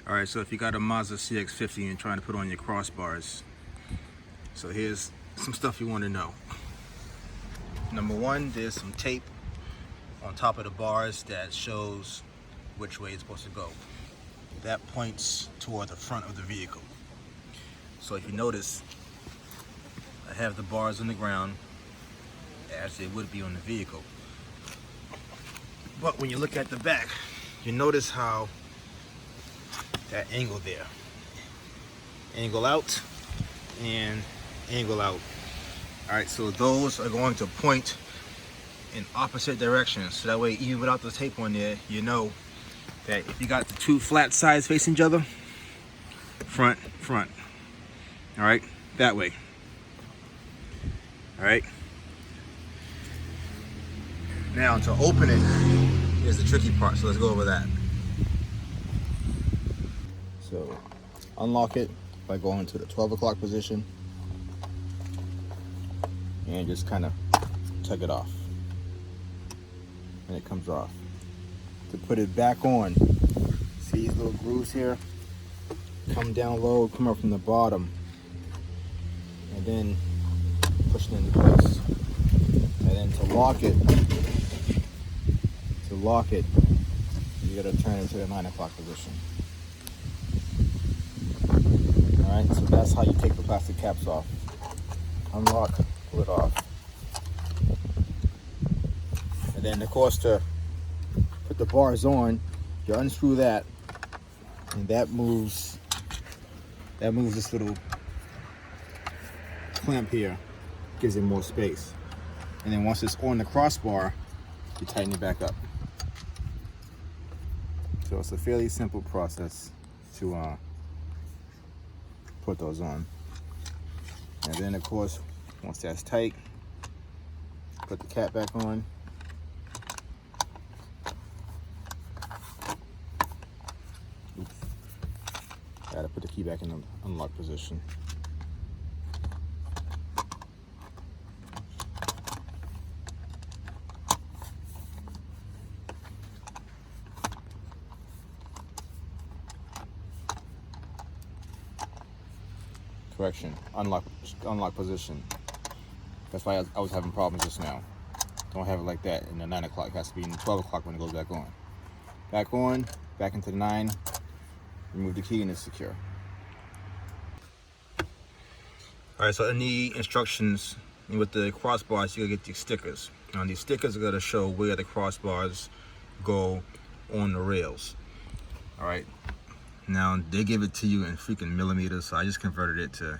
All right, so if you got a Mazda CX-50 and trying to put on your crossbars, so here's some stuff you want to know. Number one, there's some tape on top of the bars that shows which way it's supposed to go. That points toward the front of the vehicle. So if you notice, I have the bars on the ground as they would be on the vehicle. But when you look at the back, you notice how that angle there. Angle out and angle out. All right, so those are going to point in opposite directions. So that way, even without the tape on there, you know that if you got the two flat sides facing each other, front, front. All right, that way. All right. Now to open it is the tricky part, so let's go over that. So unlock it by going to the 12 o'clock position and just kind of tug it off, and it comes off. To put it back on, see these little grooves here? Come down low, come up from the bottom, and then push it into place. And then to lock it, you gotta turn it to the 9 o'clock position. All right, so that's how you take the plastic caps off. Unlock, pull it off. And then of course to put the bars on, you unscrew that, and that moves this little clamp here, gives it more space. And then once it's on the crossbar, you tighten it back up. So it's a fairly simple process to put those on. And then of course, once that's tight, put the cap back on. Oops. Gotta put the key back in the unlock position. Correction, unlock position. That's why I was having problems just now. Don't have it like that in the 9 o'clock. It has to be in the 12 o'clock when it goes back on. Back on, back into the 9, remove the key and it's secure. All right, so in the instructions with the crossbars, you gotta get these stickers. Now these stickers are gonna show where the crossbars go on the rails. All right. Now they give it to you in freaking millimeters, so I just converted it to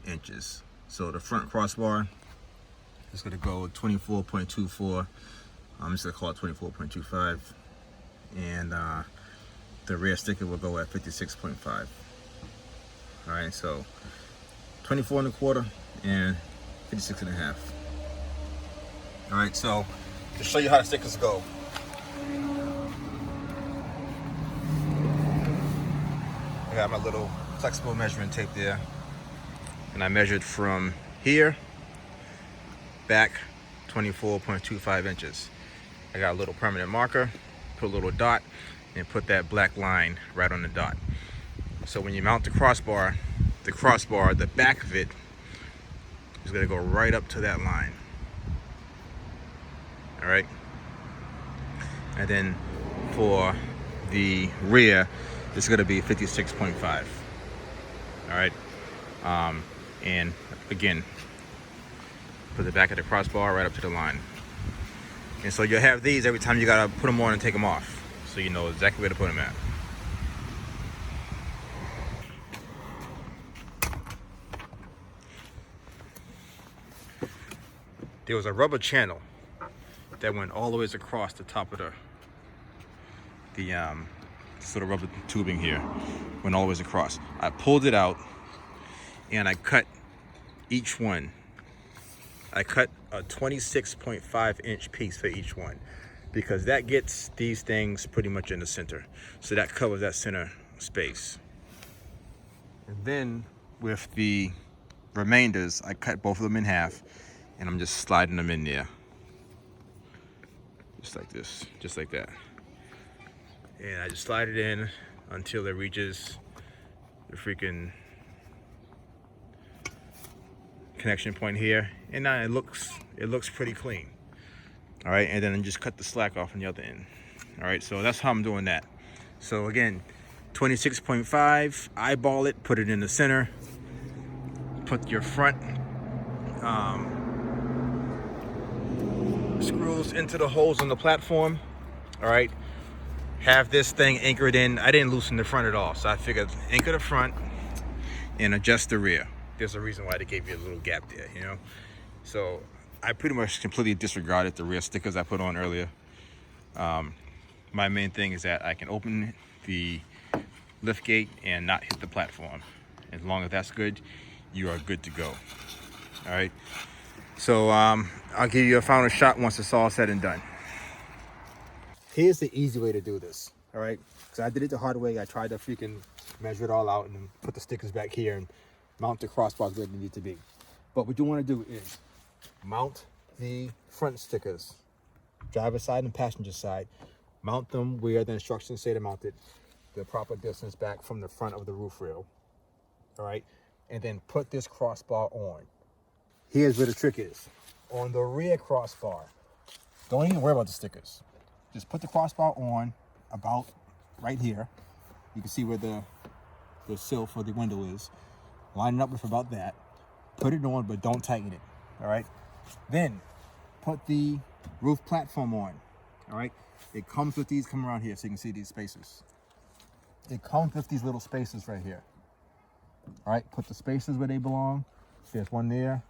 inches. So the front crossbar is gonna go 24.24. I'm just gonna call it 24.25, and the rear sticker will go at 56.5. All right, so 24.25 and 56.5. All right, so to show you how the stickers go. I got my little flexible measuring tape there, and I measured from here back 24.25 inches. I got a little permanent marker, put a little dot, and put that black line right on the dot. So when you mount the crossbar, the back of it is gonna go right up to that line. All right, and then for the rear, it's going to be 56.5. All right, and again, put the back of the crossbar right up to the line. And so you'll have these every time you got to put them on and take them off, so you know exactly where to put them at. There was a rubber channel that went all the way across the top of the sort of rubber tubing here, went all the way across. I pulled it out and I cut each one. I cut a 26.5 inch piece for each one, because that gets these things pretty much in the center. So that covers that center space. And then with the remainders, I cut both of them in half, and I'm just sliding them in there. Just like this, just like that. And I just slide it in until it reaches the freaking connection point here, and now it looks pretty clean. All right, and then just cut the slack off on the other end. All right, so that's how I'm doing that. So again, 26.5, eyeball it, put it in the center, put your front screws into the holes on the platform. All right, have this thing anchored in. I didn't loosen the front at all, so I figured anchor the front and adjust the rear. There's a reason why they gave you a little gap there, you know. So I pretty much completely disregarded the rear stickers I put on earlier. My main thing is that I can open the lift gate and not hit the platform. As long as that's good, you are good to go. All right, so I'll give you a final shot once it's all said and done. Here's the easy way to do this, all right? Because I did it the hard way. I tried to freaking measure it all out and then put the stickers back here and mount the crossbars where they need to be. But what you want to do is mount the front stickers, driver's side and passenger side. Mount them where the instructions say to mount it, the proper distance back from the front of the roof rail, all right? And then put this crossbar on. Here's where the trick is. On the rear crossbar, don't even worry about the stickers. Just put the crossbar on about right here. You can see where the sill for the window is. Line it up with about that. Put it on, but don't tighten it, all right? Then put the roof platform on, all right? It comes with these, come around here so you can see these spacers. It comes with these little spacers right here. All right, put the spacers where they belong. There's one there.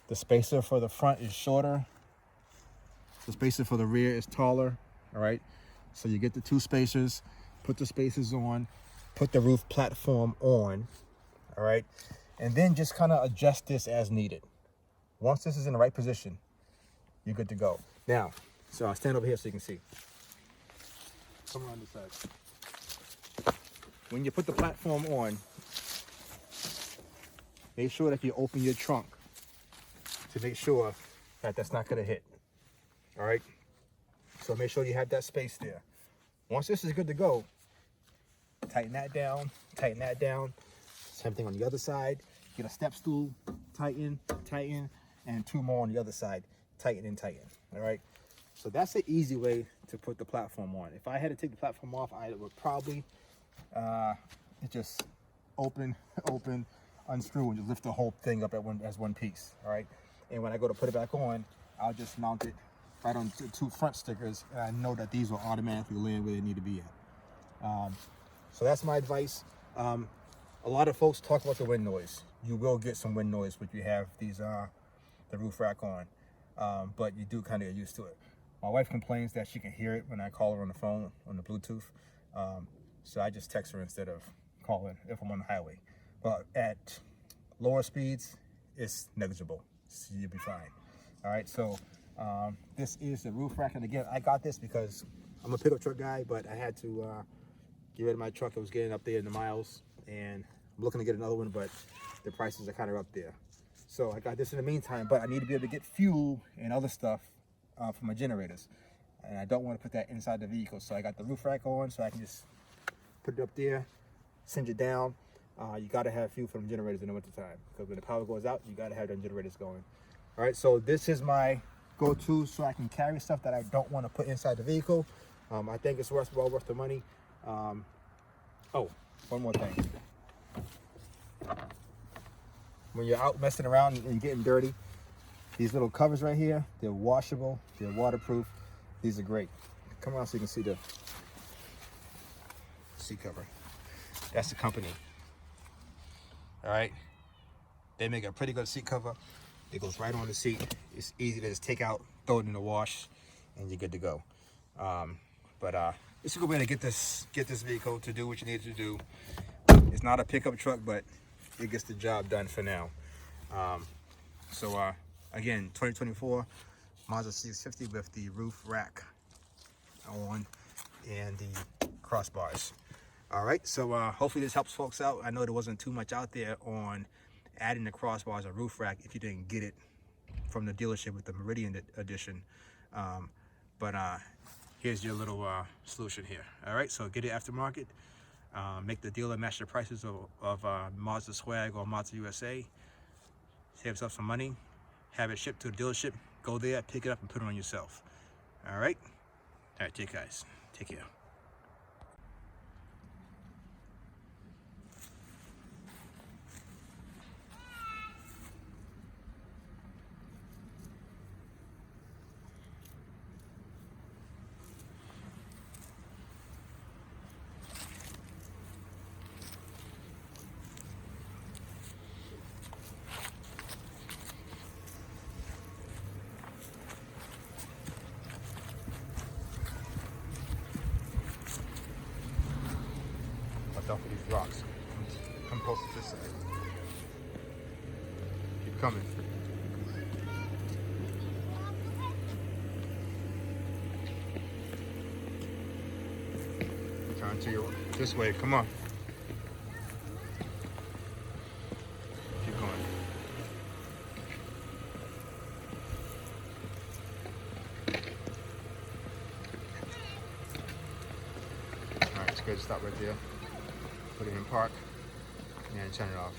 The spacer for the front is shorter. The spacer for the rear is taller, all right? So you get the two spacers, put the spacers on, put the roof platform on, all right? And then just kind of adjust this as needed. Once this is in the right position, you're good to go. Now, so I'll stand over here so you can see. Come around this side. When you put the platform on, make sure that you open your trunk to make sure that that's not gonna hit, all right? So make sure you have that space there. Once this is good to go, tighten that down, tighten that down. Same thing on the other side. Get a step stool, tighten, tighten, and two more on the other side, tighten and tighten, all right? So that's the easy way to put the platform on. If I had to take the platform off, I would probably just open, unscrew, and just lift the whole thing up as one piece, all right? And when I go to put it back on, I'll just mount it right on the two front stickers, and I know that these will automatically land where they need to be at. So that's my advice. A lot of folks talk about the wind noise. You will get some wind noise when you have these the roof rack on, but you do kind of get used to it. My wife complains that she can hear it when I call her on the phone on the Bluetooth, so I just text her instead of calling if I'm on the highway. But at lower speeds, it's negligible, so you'll be fine. All right, so this is the roof rack, and again, I got this because I'm a pickup truck guy, but I had to get rid of my truck. It was getting up there in the miles, and I'm looking to get another one, but the prices are kind of up there. So I got this in the meantime, but I need to be able to get fuel and other stuff for my generators, and I don't want to put that inside the vehicle. So I got the roof rack on, so I can just put it up there, cinch it down. You got to have fuel for the generators in the winter time, because when the power goes out, you got to have the generators going. All right, so this is my go-to, so I can carry stuff that I don't want to put inside the vehicle. I think it's well worth the money. Oh, one more thing. When you're out messing around and getting dirty, these little covers right here, they're washable, they're waterproof. These are great. Come around so you can see the seat cover. That's the company. All right, they make a pretty good seat cover. It goes right on the seat. It's easy to just take out, throw it in the wash, and you're good to go. But it's a good way to get this vehicle to do what you need to do. It's not a pickup truck, but it gets the job done for now. Again, 2024 Mazda CX-50 with the roof rack on and the crossbars. All right, so hopefully this helps folks out. I know there wasn't too much out there on adding the crossbars or roof rack if you didn't get it from the dealership with the Meridian edition. But here's your little solution here. All right, so get it aftermarket. Make the dealer match the prices of Mazda Swag or Mazda USA. Save yourself some money. Have it shipped to the dealership. Go there, pick it up, and put it on yourself. All right? All right, take guys. Take care. Watch out for these rocks. Come close to this side. Keep coming. Turn to your this way. Come on. Keep going. All right, it's good. Stop right there. Put it in park and turn it off.